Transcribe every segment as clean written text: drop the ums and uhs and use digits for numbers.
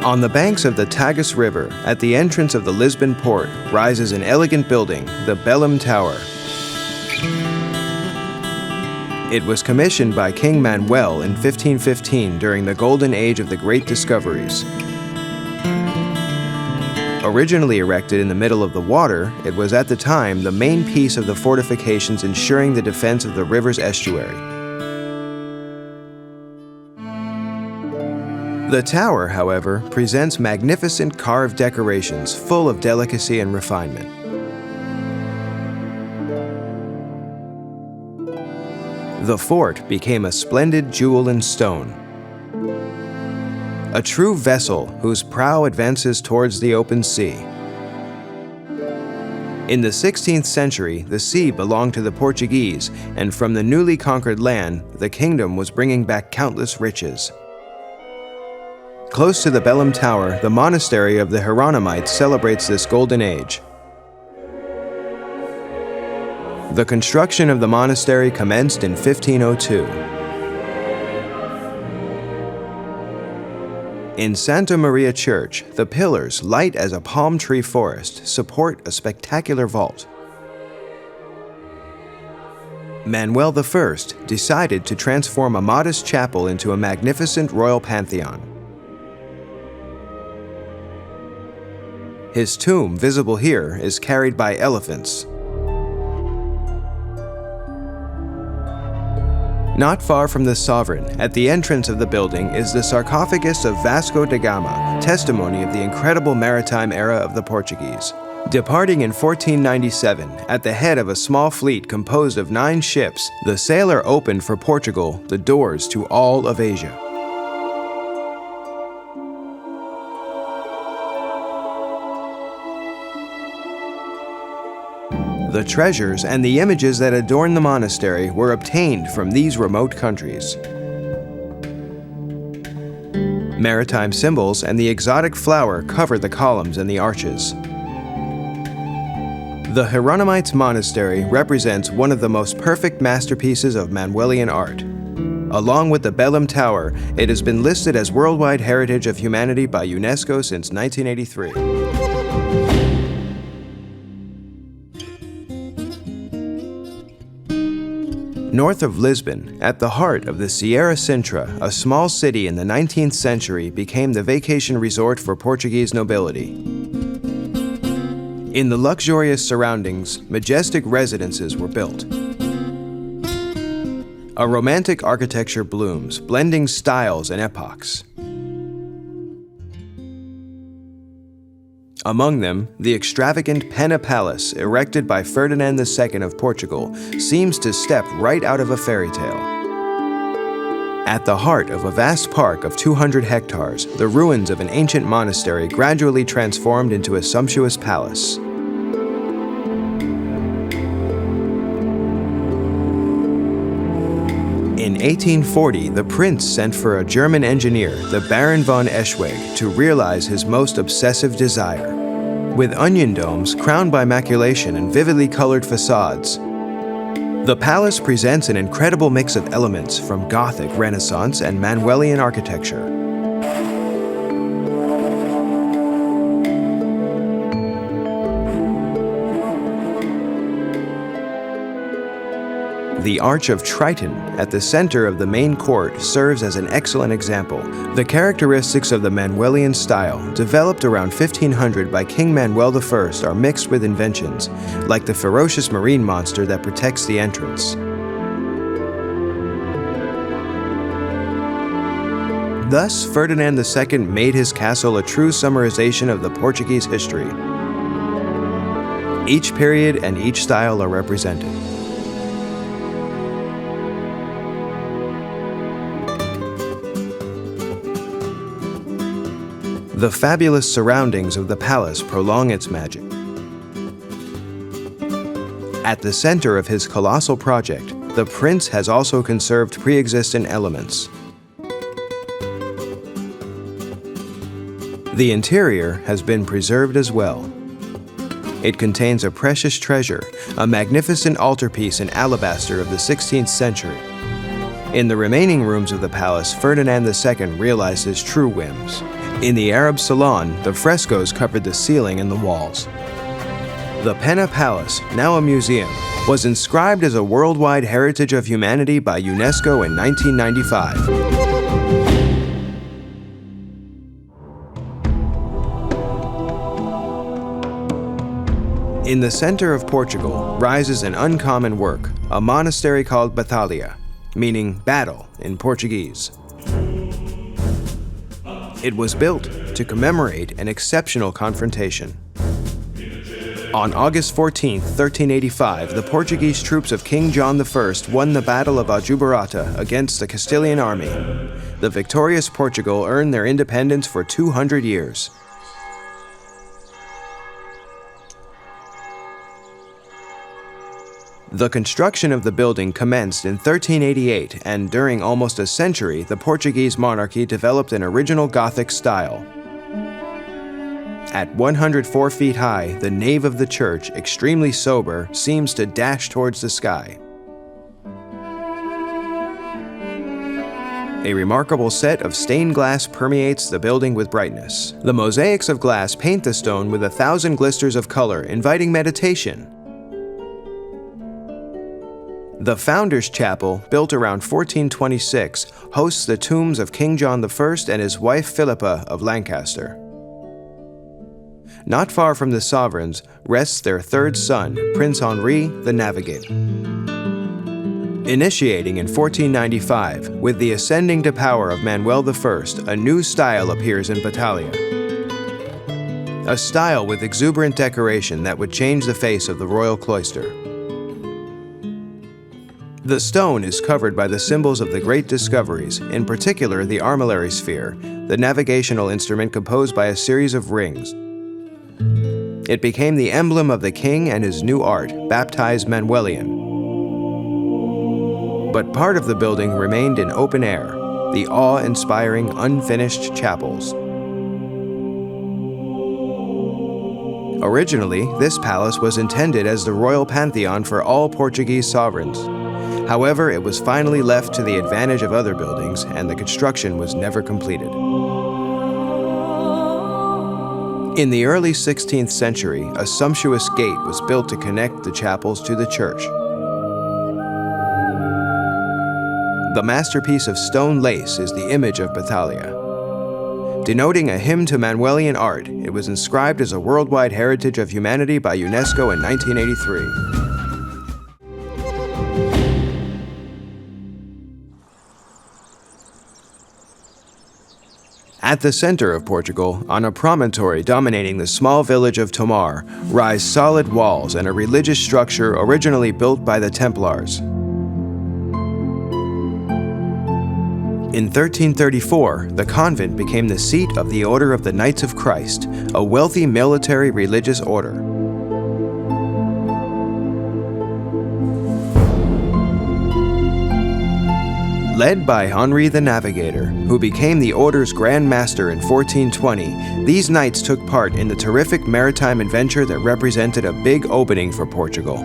On the banks of the Tagus River, at the entrance of the Lisbon port, rises an elegant building, the Belém Tower. It was commissioned by King Manuel in 1515 during the golden age of the great discoveries. Originally erected in the middle of the water, it was at the time the main piece of the fortifications ensuring the defense of the river's estuary. The tower, however, presents magnificent carved decorations full of delicacy and refinement. The fort became a splendid jewel in stone, a true vessel whose prow advances towards the open sea. In the 16th century, the sea belonged to the Portuguese, and from the newly conquered land, the kingdom was bringing back countless riches. Close to the Belém Tower, the Monastery of the Hieronymites celebrates this golden age. The construction of the monastery commenced in 1502. In Santa Maria Church, the pillars, light as a palm tree forest, support a spectacular vault. Manuel I decided to transform a modest chapel into a magnificent royal pantheon. His tomb, visible here, is carried by elephants. Not far from the sovereign, at the entrance of the building, is the sarcophagus of Vasco da Gama, testimony of the incredible maritime era of the Portuguese. Departing in 1497, at the head of a small fleet composed of 9 ships, the sailor opened for Portugal the doors to all of Asia. The treasures and the images that adorn the monastery were obtained from these remote countries. Maritime symbols and the exotic flower cover the columns and the arches. The Hieronymites Monastery represents one of the most perfect masterpieces of Manuelian art. Along with the Belém Tower, it has been listed as Worldwide Heritage of Humanity by UNESCO since 1983. North of Lisbon, at the heart of the Sierra Sintra, a small city in the 19th century became the vacation resort for Portuguese nobility. In the luxurious surroundings, majestic residences were built. A romantic architecture blooms, blending styles and epochs. Among them, the extravagant Pena Palace, erected by Ferdinand II of Portugal, seems to step right out of a fairy tale. At the heart of a vast park of 200 hectares, the ruins of an ancient monastery gradually transformed into a sumptuous palace. In 1840, the prince sent for a German engineer, the Baron von Eschwege, to realize his most obsessive desire. With onion domes crowned by maculation and vividly colored facades, the palace presents an incredible mix of elements from Gothic, Renaissance, and Manuelian architecture. The Arch of Triton, at the center of the main court, serves as an excellent example. The characteristics of the Manuelian style, developed around 1500 by King Manuel I, are mixed with inventions, like the ferocious marine monster that protects the entrance. Thus, Ferdinand II made his castle a true summarization of the Portuguese history. Each period and each style are represented. The fabulous surroundings of the palace prolong its magic. At the center of his colossal project, the prince has also conserved pre-existent elements. The interior has been preserved as well. It contains a precious treasure, a magnificent altarpiece in alabaster of the 16th century. In the remaining rooms of the palace, Ferdinand II realized his true whims. In the Arab Salon, the frescoes covered the ceiling and the walls. The Pena Palace, now a museum, was inscribed as a Worldwide Heritage of Humanity by UNESCO in 1995. In the center of Portugal rises an uncommon work, a monastery called Batalha, meaning battle in Portuguese. It was built to commemorate an exceptional confrontation. On August 14, 1385, the Portuguese troops of King John I won the Battle of Aljubarrota against the Castilian army. The victorious Portugal earned their independence for 200 years. The construction of the building commenced in 1388, and during almost a century, the Portuguese monarchy developed an original Gothic style. At 104 feet high, the nave of the church, extremely sober, seems to dash towards the sky. A remarkable set of stained glass permeates the building with brightness. The mosaics of glass paint the stone with 1,000 glisters of color, inviting meditation. The Founders Chapel, built around 1426, hosts the tombs of King John I and his wife Philippa of Lancaster. Not far from the sovereigns rests their third son, Prince Henri the Navigator. Initiating in 1495, with the ascending to power of Manuel I, a new style appears in Batalha. A style with exuberant decoration that would change the face of the royal cloister. The stone is covered by the symbols of the great discoveries, in particular the armillary sphere, the navigational instrument composed by a series of rings. It became the emblem of the king and his new art, baptized Manuelian. But part of the building remained in open air, the awe-inspiring unfinished chapels. Originally, this palace was intended as the royal pantheon for all Portuguese sovereigns. However, it was finally left to the advantage of other buildings, and the construction was never completed. In the early 16th century, a sumptuous gate was built to connect the chapels to the church. The masterpiece of stone lace is the image of Batalha. Denoting a hymn to Manuelian art, it was inscribed as a Worldwide Heritage of Humanity by UNESCO in 1983. At the center of Portugal, on a promontory dominating the small village of Tomar, rise solid walls and a religious structure originally built by the Templars. In 1334, the convent became the seat of the Order of the Knights of Christ, a wealthy military religious order. Led by Henri the Navigator, who became the order's Grand Master in 1420, these knights took part in the terrific maritime adventure that represented a big opening for Portugal.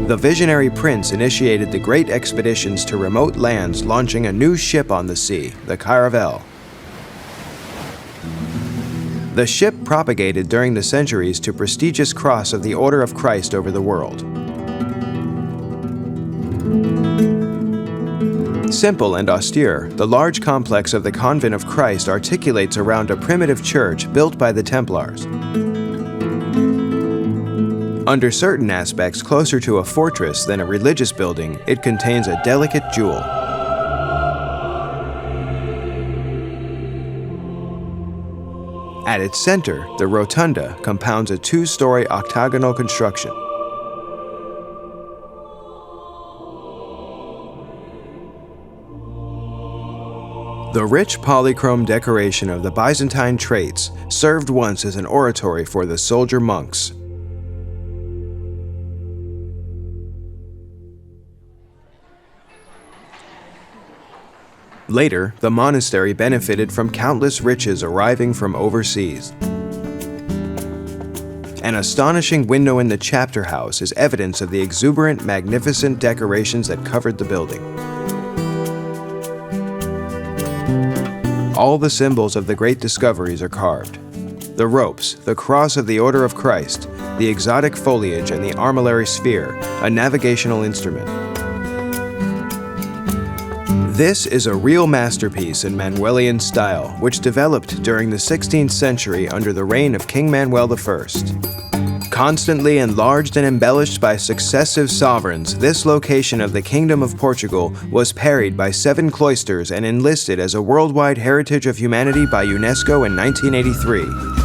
The visionary prince initiated the great expeditions to remote lands, launching a new ship on the sea, the Caravel. The ship propagated during the centuries to prestigious cross of the Order of Christ over the world. Simple and austere, the large complex of the Convent of Christ articulates around a primitive church built by the Templars. Under certain aspects closer to a fortress than a religious building, it contains a delicate jewel. At its center, the rotunda compounds a two-story octagonal construction. The rich polychrome decoration of the Byzantine traits served once as an oratory for the soldier monks. Later, the monastery benefited from countless riches arriving from overseas. An astonishing window in the chapter house is evidence of the exuberant, magnificent decorations that covered the building. All the symbols of the great discoveries are carved. The ropes, the cross of the Order of Christ, the exotic foliage, and the armillary sphere, a navigational instrument. This is a real masterpiece in Manuelian style, which developed during the 16th century under the reign of King Manuel I. Constantly enlarged and embellished by successive sovereigns, this location of the Kingdom of Portugal was parried by 7 cloisters and enlisted as a worldwide heritage of humanity by UNESCO in 1983.